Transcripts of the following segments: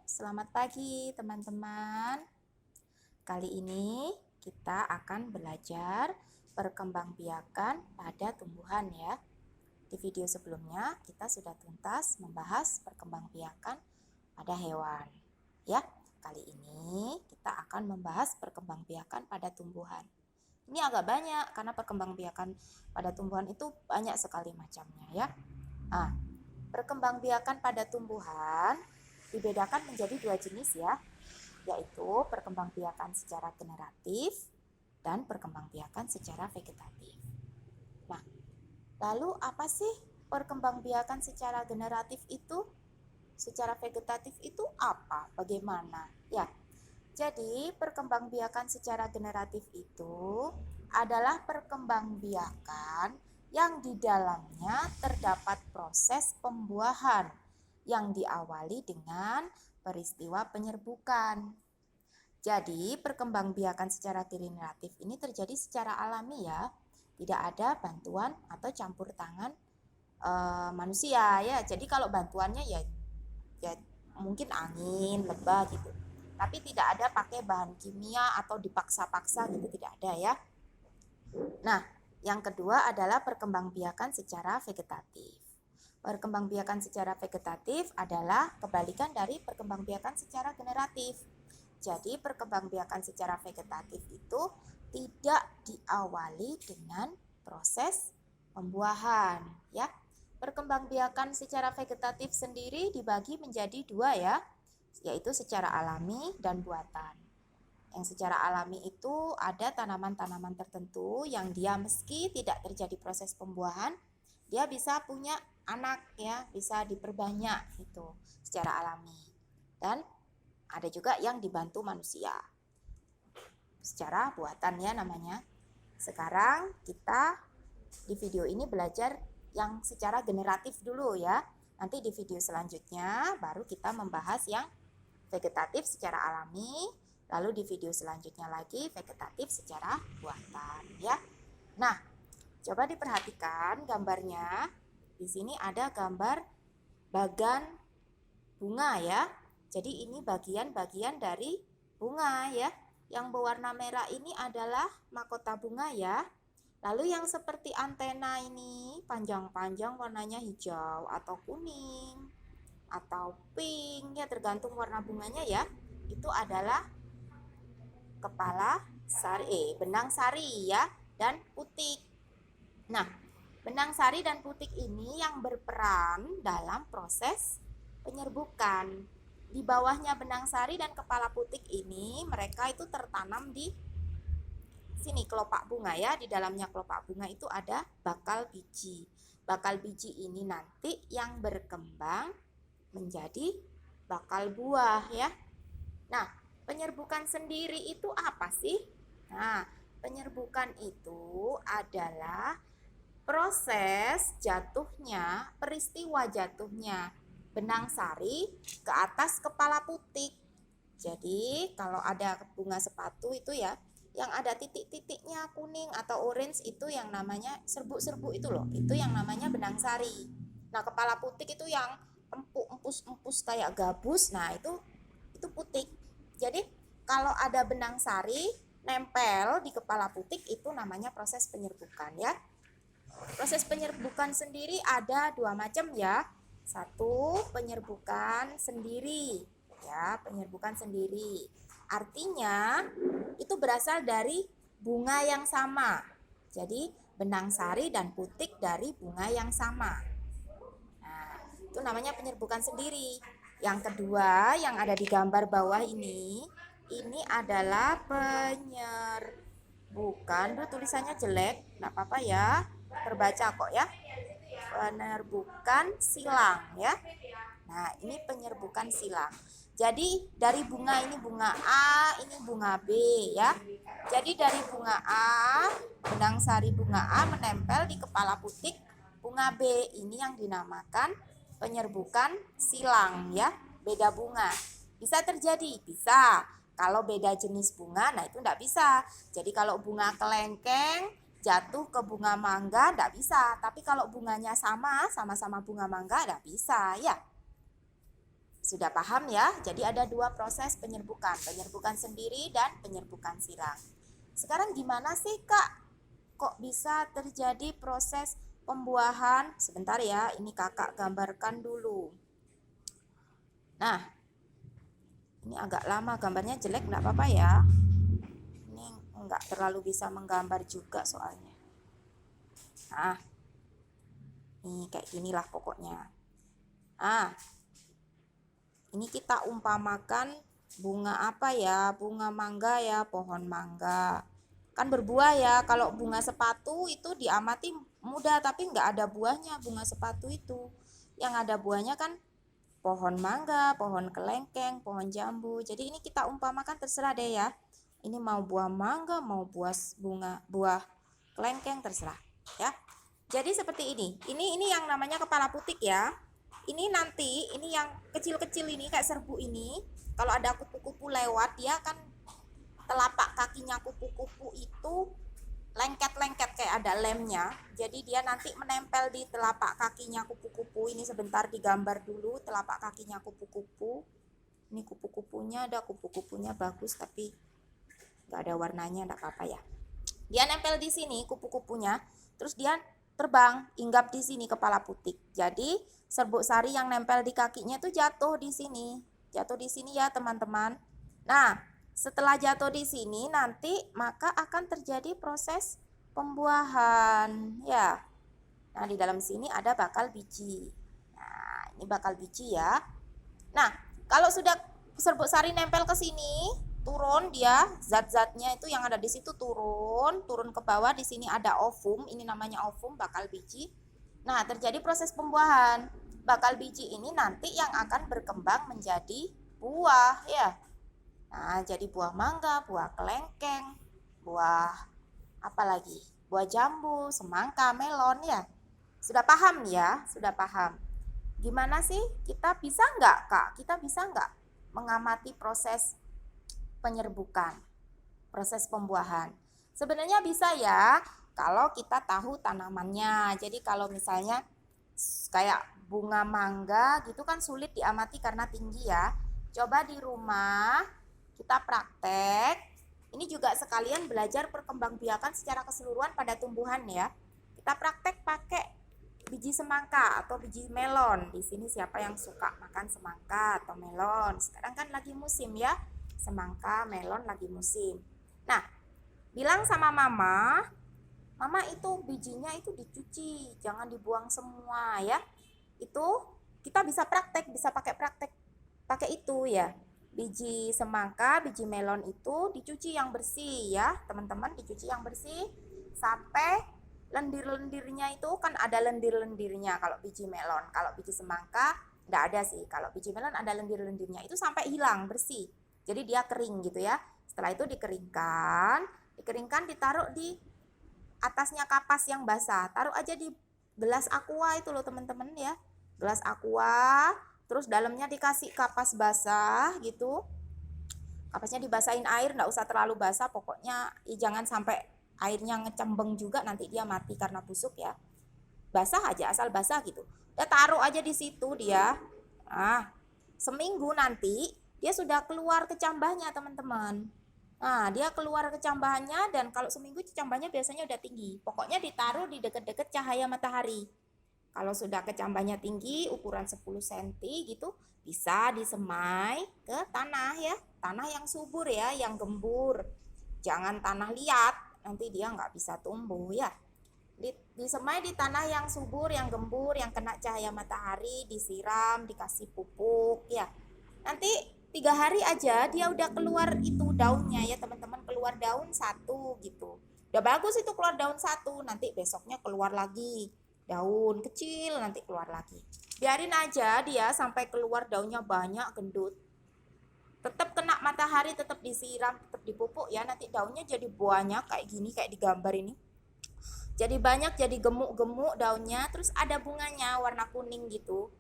Selamat pagi teman-teman. Kali ini kita akan belajar perkembangbiakan pada tumbuhan ya. Di video sebelumnya kita sudah tuntas membahas perkembangbiakan pada hewan. Ya, kali ini kita akan membahas perkembangbiakan pada tumbuhan. Ini agak banyak karena perkembangbiakan pada tumbuhan itu banyak sekali macamnya ya. Perkembangbiakan pada tumbuhan dibedakan menjadi dua jenis ya, yaitu perkembangbiakan secara generatif dan perkembangbiakan secara vegetatif. Nah, lalu apa sih perkembangbiakan secara generatif itu? Secara vegetatif itu apa? Bagaimana? Ya, jadi perkembangbiakan secara generatif itu adalah perkembangbiakan yang di dalamnya terdapat proses pembuahan yang diawali dengan peristiwa penyerbukan. Jadi perkembangbiakan secara generatif ini terjadi secara alami ya, tidak ada bantuan atau campur tangan manusia ya. Jadi kalau bantuannya ya mungkin angin, lebah gitu. Tapi tidak ada pakai bahan kimia atau dipaksa-paksa gitu, tidak ada ya. Nah, yang kedua adalah perkembangbiakan secara vegetatif. Perkembangbiakan secara vegetatif adalah kebalikan dari perkembangbiakan secara generatif. Jadi perkembangbiakan secara vegetatif itu tidak diawali dengan proses pembuahan ya. Perkembangbiakan secara vegetatif sendiri dibagi menjadi dua ya, yaitu secara alami dan buatan. Yang secara alami itu ada tanaman-tanaman tertentu yang dia meski tidak terjadi proses pembuahan, dia bisa punya anak ya, bisa diperbanyak itu secara alami. Dan ada juga yang dibantu manusia secara buatan ya namanya. Sekarang kita di video ini belajar yang secara generatif dulu ya. Nanti di video selanjutnya baru kita membahas yang vegetatif secara alami. Lalu di video selanjutnya lagi vegetatif secara buatan ya. Nah, coba diperhatikan gambarnya. Di sini ada gambar bagan bunga ya. Jadi ini bagian-bagian dari bunga ya. Yang berwarna merah ini adalah mahkota bunga ya. Lalu yang seperti antena ini panjang-panjang warnanya hijau atau kuning atau pink ya, tergantung warna bunganya ya. Itu adalah kepala sari, benang sari ya, dan putik. Nah, benang sari dan putik ini yang berperan dalam proses penyerbukan. Di bawahnya benang sari dan kepala putik ini mereka itu tertanam di sini kelopak bunga ya. Di dalamnya kelopak bunga itu ada bakal biji. Bakal biji ini nanti yang berkembang menjadi bakal buah ya. Nah, penyerbukan sendiri itu apa sih? Nah, penyerbukan itu adalah proses jatuhnya, peristiwa jatuhnya benang sari ke atas kepala putik. Jadi, kalau ada bunga sepatu itu ya, yang ada titik-titiknya kuning atau orange itu yang namanya serbuk-serbuk itu loh. Itu yang namanya benang sari. Nah, kepala putik itu yang empuk-empus kayak gabus. Nah, itu putik. Jadi kalau ada benang sari nempel di kepala putik itu namanya proses penyerbukan ya. Proses penyerbukan sendiri ada dua macam ya. Satu, penyerbukan sendiri ya, penyerbukan sendiri. Artinya itu berasal dari bunga yang sama. Jadi benang sari dan putik dari bunga yang sama. Nah, itu namanya penyerbukan sendiri. Yang kedua yang ada di gambar bawah ini adalah penyerbukan. Duh, tulisannya jelek, nggak apa-apa ya, terbaca kok ya. Penyerbukan silang ya. Nah, ini penyerbukan silang. Jadi dari bunga ini bunga A, ini bunga B ya. Jadi dari bunga A, benang sari bunga A menempel di kepala putik bunga B. Ini yang dinamakan penyerbukan silang ya. Beda bunga. Bisa terjadi? Bisa. Kalau beda jenis bunga, nah itu enggak bisa. Jadi kalau bunga kelengkeng jatuh ke bunga mangga enggak bisa. Tapi kalau bunganya sama-sama bunga mangga enggak bisa ya. Sudah paham ya? Jadi ada dua proses penyerbukan sendiri dan penyerbukan silang. Sekarang gimana sih Kak? Kok bisa terjadi proses pembuahan? Sebentar ya, ini Kakak gambarkan dulu. Nah, ini agak lama gambarnya, jelek nggak apa-apa ya. Ini nggak terlalu bisa menggambar juga soalnya. Nah, ini kayak ginilah pokoknya. Ah, ini kita umpamakan bunga apa ya? Bunga mangga ya, pohon mangga. Kan berbuah ya. Kalau bunga sepatu itu diamati mudah, tapi nggak ada buahnya bunga sepatu itu. Yang ada buahnya kan pohon mangga, pohon kelengkeng, pohon jambu. Jadi ini kita umpamakan terserah deh ya. Ini mau buah mangga, mau buah kelengkeng, terserah ya. Jadi seperti ini. Ini yang namanya kepala putik ya. Ini nanti, ini yang kecil-kecil ini kayak serbu ini, kalau ada kupu-kupu lewat, dia kan telapak kakinya kupu-kupu itu lengket-lengket kayak ada lemnya. Jadi dia nanti menempel di telapak kakinya kupu-kupu. Ini sebentar digambar dulu telapak kakinya kupu-kupu. Ini kupu-kupunya, ada kupu-kupunya bagus tapi nggak ada warnanya, nggak apa-apa ya. Dia nempel di sini kupu-kupunya, terus dia terbang hinggap di sini kepala putik. Jadi serbuk sari yang nempel di kakinya itu jatuh di sini. Jatuh di sini ya teman-teman. Nah, setelah jatuh di sini nanti maka akan terjadi proses pembuahan ya. Nah, di dalam sini ada bakal biji. Nah, ini bakal biji ya. Nah, kalau sudah serbuk sari nempel ke sini, turun dia, zat-zatnya itu yang ada di situ turun ke bawah. Di sini ada ovum, ini namanya ovum, bakal biji. Nah, terjadi proses pembuahan. Bakal biji ini nanti yang akan berkembang menjadi buah ya. Nah, jadi buah mangga, buah kelengkeng, buah apa lagi? Buah jambu, semangka, melon ya. Sudah paham ya? Sudah paham. Gimana sih? Kita bisa nggak Kak? Kita bisa nggak mengamati proses penyerbukan, proses pembuahan? Sebenarnya bisa ya, kalau kita tahu tanamannya. Jadi kalau misalnya kayak bunga mangga gitu kan sulit diamati karena tinggi ya. Coba di rumah kita praktek. Ini juga sekalian belajar perkembangbiakan secara keseluruhan pada tumbuhan ya. Kita praktek pakai biji semangka atau biji melon. Di sini siapa yang suka makan semangka atau melon? Sekarang kan lagi musim ya. Semangka, melon lagi musim. Nah, bilang sama mama, mama itu bijinya itu dicuci, jangan dibuang semua ya. Itu kita bisa praktek, bisa pakai praktek pakai itu ya. Biji semangka, biji melon itu dicuci yang bersih ya, teman-teman, dicuci yang bersih sampai lendir-lendirnya itu kan ada lendir-lendirnya kalau biji melon. Kalau biji semangka enggak ada sih. Kalau biji melon ada lendir-lendirnya, itu sampai hilang bersih. Jadi dia kering gitu ya. Setelah itu dikeringkan ditaruh di atasnya kapas yang basah. Taruh aja di gelas aqua itu loh teman-teman ya. Gelas aqua, terus dalamnya dikasih kapas basah gitu. Kapasnya dibasahin air, nggak usah terlalu basah, pokoknya jangan sampai airnya ngecembeng juga, nanti dia mati karena busuk ya. Basah aja, asal basah gitu. Udah taruh aja di situ dia. Nah, seminggu nanti dia sudah keluar kecambahnya teman-teman. Nah, dia keluar kecambahannya, dan kalau seminggu kecambahnya biasanya udah tinggi. Pokoknya ditaruh di dekat-dekat cahaya matahari. Kalau sudah kecambahnya tinggi, ukuran 10 cm gitu, bisa disemai ke tanah ya. Tanah yang subur ya, yang gembur. Jangan tanah liat, nanti dia nggak bisa tumbuh ya. Disemai di tanah yang subur, yang gembur, yang kena cahaya matahari, disiram, dikasih pupuk ya. Nanti 3 hari aja dia udah keluar itu daunnya ya teman-teman, keluar daun satu gitu. Udah bagus itu keluar daun satu, nanti besoknya keluar lagi daun kecil, nanti keluar lagi. Biarin aja dia sampai keluar daunnya banyak, gendut. Tetap kena matahari, tetap disiram, tetap dipupuk ya, nanti daunnya jadi banyak kayak gini, kayak di gambar ini. Jadi banyak, jadi gemuk-gemuk daunnya, terus ada bunganya warna kuning gitu.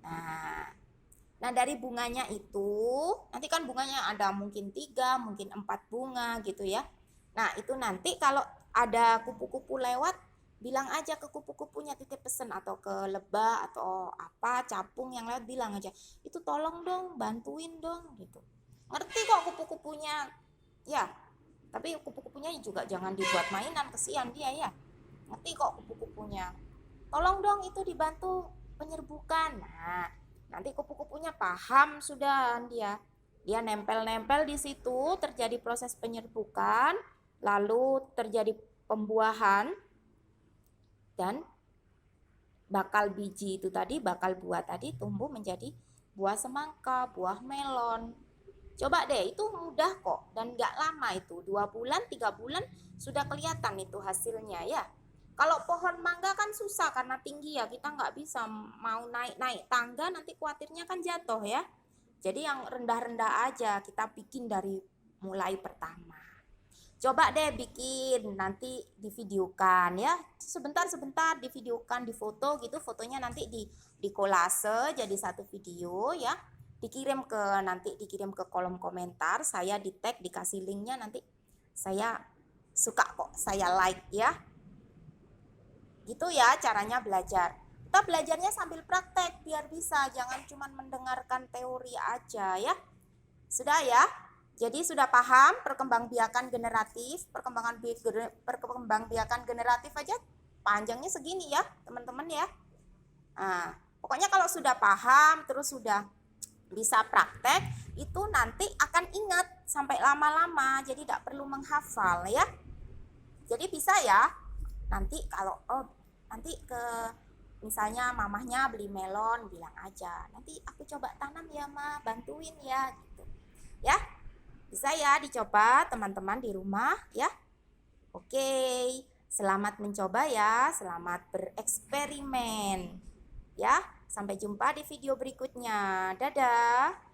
Nah, dari bunganya itu, nanti kan bunganya ada mungkin 3, mungkin 4 bunga gitu ya. Nah, itu nanti kalau ada kupu-kupu lewat, bilang aja ke kupu-kupunya, titip pesan atau ke lebah atau apa capung yang lewat, bilang aja, itu tolong dong, bantuin dong gitu. Ngerti kok kupu-kupunya ya, tapi kupu-kupunya juga jangan dibuat mainan, kesian dia ya. Ngerti kok kupu-kupunya, tolong dong itu dibantu penyerbukan. Nah, nanti kupu-kupunya paham sudah, dia nempel-nempel di situ, terjadi proses penyerbukan, lalu terjadi pembuahan, dan bakal biji itu tadi, bakal buah tadi tumbuh menjadi buah semangka, buah melon. Coba deh, itu mudah kok, dan gak lama itu, 2 bulan, 3 bulan sudah kelihatan itu hasilnya ya. Kalau pohon mangga kan susah karena tinggi ya, kita nggak bisa mau naik-naik tangga, nanti khawatirnya kan jatuh ya. Jadi yang rendah-rendah aja kita bikin dari mulai pertama. Coba deh bikin, nanti divideokan ya. Sebentar-sebentar divideokan, difoto gitu, fotonya nanti di kolase jadi satu video ya. Dikirim ke kolom komentar, saya di tag, dikasih linknya, nanti saya suka kok, saya like ya. Gitu ya caranya belajar. Kita belajarnya sambil praktek biar bisa, jangan cuma mendengarkan teori aja ya. Sudah ya? Jadi sudah paham perkembangbiakan generatif, perkembangbiakan generatif aja panjangnya segini ya, teman-teman ya. Nah, pokoknya kalau sudah paham terus sudah bisa praktek, itu nanti akan ingat sampai lama-lama, jadi tidak perlu menghafal ya. Jadi bisa ya, nanti kalau nanti ke misalnya mamahnya beli melon, bilang aja, nanti aku coba tanam ya ma, bantuin ya gitu ya. Bisa ya dicoba teman-teman di rumah ya. Oke, selamat mencoba ya, selamat bereksperimen ya. Sampai jumpa di video berikutnya. Dadah.